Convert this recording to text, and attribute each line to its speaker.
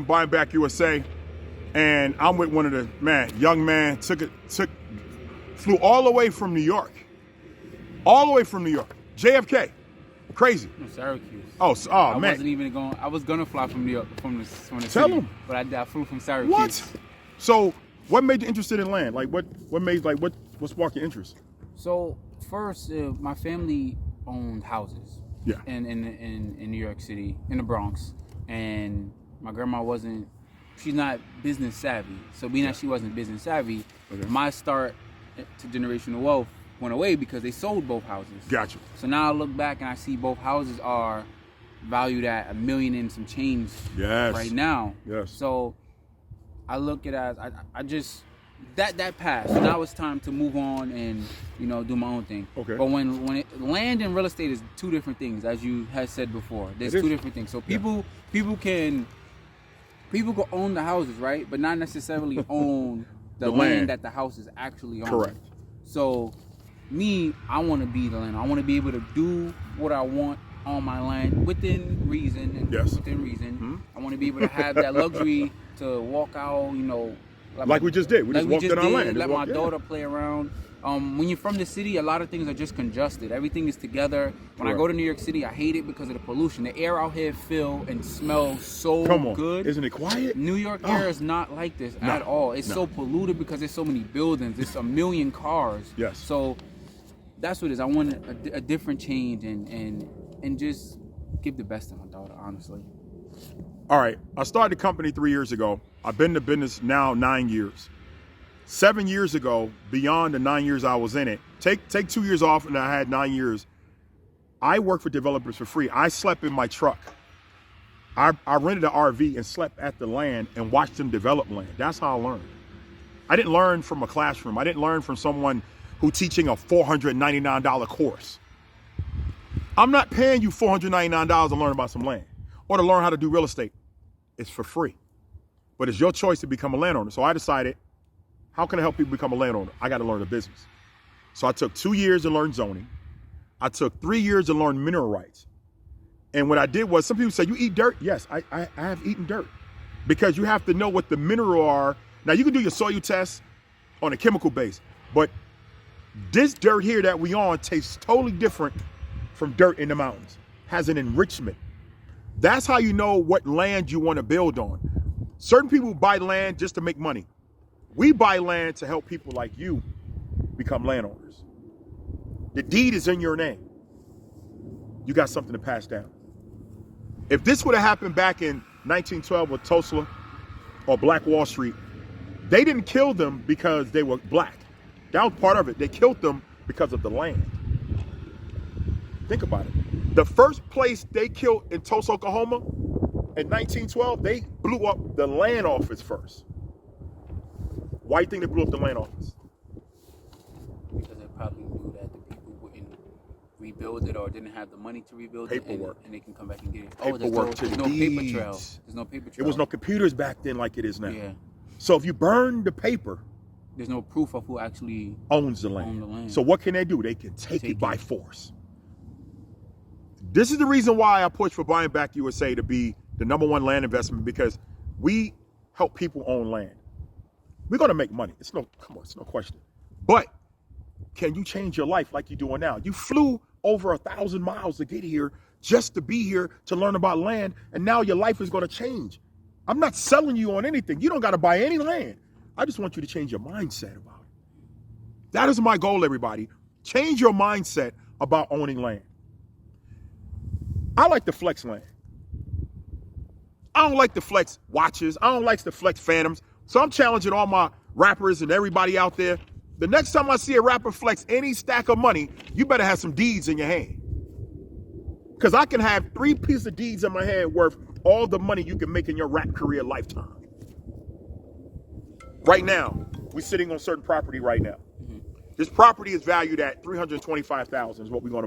Speaker 1: Buying Back USA, and I'm with one of the young man, flew all the way from New York, JFK, crazy.
Speaker 2: No, Syracuse.
Speaker 1: Oh,
Speaker 2: I
Speaker 1: man.
Speaker 2: wasn't even going. I was gonna fly from New York, from the
Speaker 1: Tell
Speaker 2: city,
Speaker 1: him.
Speaker 2: but I flew from Syracuse.
Speaker 1: What? So, what made you interested in land? Like, what sparked your interest?
Speaker 2: So first, my family owned houses.
Speaker 1: Yeah.
Speaker 2: In New York City, in the Bronx, and my grandma she's not business savvy. So being that she wasn't business savvy, my start to generational wealth went away because they sold both houses.
Speaker 1: Gotcha.
Speaker 2: So now I look back and I see both houses are valued at $1 million and some change right now.
Speaker 1: Yes.
Speaker 2: So I look at it as I just that passed. So now it's time to move on and do my own thing.
Speaker 1: Okay.
Speaker 2: But when land and real estate is two different things, as you had said before. There's two different things. So people can own the houses, right? But not necessarily own the land that the house is actually on.
Speaker 1: Correct.
Speaker 2: So me, I want to be the land. I want to be able to do what I want on my land within reason. And within reason. Mm-hmm. I want to be able to have that luxury to walk out,
Speaker 1: like we just did. We just walked in our land.
Speaker 2: Let my daughter play around. When you're from the city, a lot of things are just congested. Everything is together. When I go to New York City, I hate it because of the pollution. The air out here feels and smells so good.
Speaker 1: Isn't it quiet?
Speaker 2: New York air is not like this at all. It's so polluted because there's so many buildings. There's 1 million cars.
Speaker 1: Yes.
Speaker 2: So that's what it is. I want a different change and just give the best to my daughter, honestly.
Speaker 1: All right. I started the company 3 years ago. I've been in the business now 9 years. 7 years ago, beyond the 9 years I was in it, take 2 years off and I had 9 years, I worked for developers for free. I slept in my truck. I rented an RV and slept at the land and watched them develop land. That's how I learned. I didn't learn from a classroom. I didn't learn from someone who teaching a $499 course. I'm not paying you $499 to learn about some land or to learn how to do real estate. It's for free. But it's your choice to become a landowner. So I decided, how can I help people become a landowner? I got to learn the business. So I took 2 years to learn zoning. I took 3 years to learn mineral rights. And what I did was, some people say, you eat dirt? Yes, I have eaten dirt. Because you have to know what the mineral are. Now you can do your soil test on a chemical base, but this dirt here that we on tastes totally different from dirt in the mountains. Has an enrichment. That's how you know what land you want to build on. Certain people buy land just to make money. We buy land to help people like you become landowners. The deed is in your name. You got something to pass down. If this would have happened back in 1912 with Tulsa or Black Wall Street, they didn't kill them because they were black. That was part of it. They killed them because of the land. Think about it. The first place they killed in Tulsa, Oklahoma, in 1912, they blew up the land office first. Why do you think they blew up the land office?
Speaker 2: Because they probably knew that the people wouldn't rebuild it or didn't have the money to rebuild it, and they can come back and get it.
Speaker 1: Paperwork to the
Speaker 2: no
Speaker 1: deeds.
Speaker 2: paper trail. There's no paper trail.
Speaker 1: There was no computers back then like it is now.
Speaker 2: Yeah.
Speaker 1: So if you burn the paper,
Speaker 2: there's no proof of who actually
Speaker 1: owns the land. So what can they do? They can take it by force. This is the reason why I push for Buying Back USA to be the #1 land investment, because we help people own land. We're going to make money. It's no question. But can you change your life like you're doing now? You flew over 1,000 miles to get here just to be here to learn about land, and now your life is going to change. I'm not selling you on anything. You don't got to buy any land. I just want you to change your mindset about it. That is my goal, everybody. Change your mindset about owning land. I like to flex land. I don't like to flex watches. I don't like to flex phantoms. So I'm challenging all my rappers and everybody out there. The next time I see a rapper flex any stack of money, you better have some deeds in your hand. Because I can have 3 pieces of deeds in my hand worth all the money you can make in your rap career lifetime. Right now, we're sitting on certain property right now. This property is valued at $325,000 is what we're going to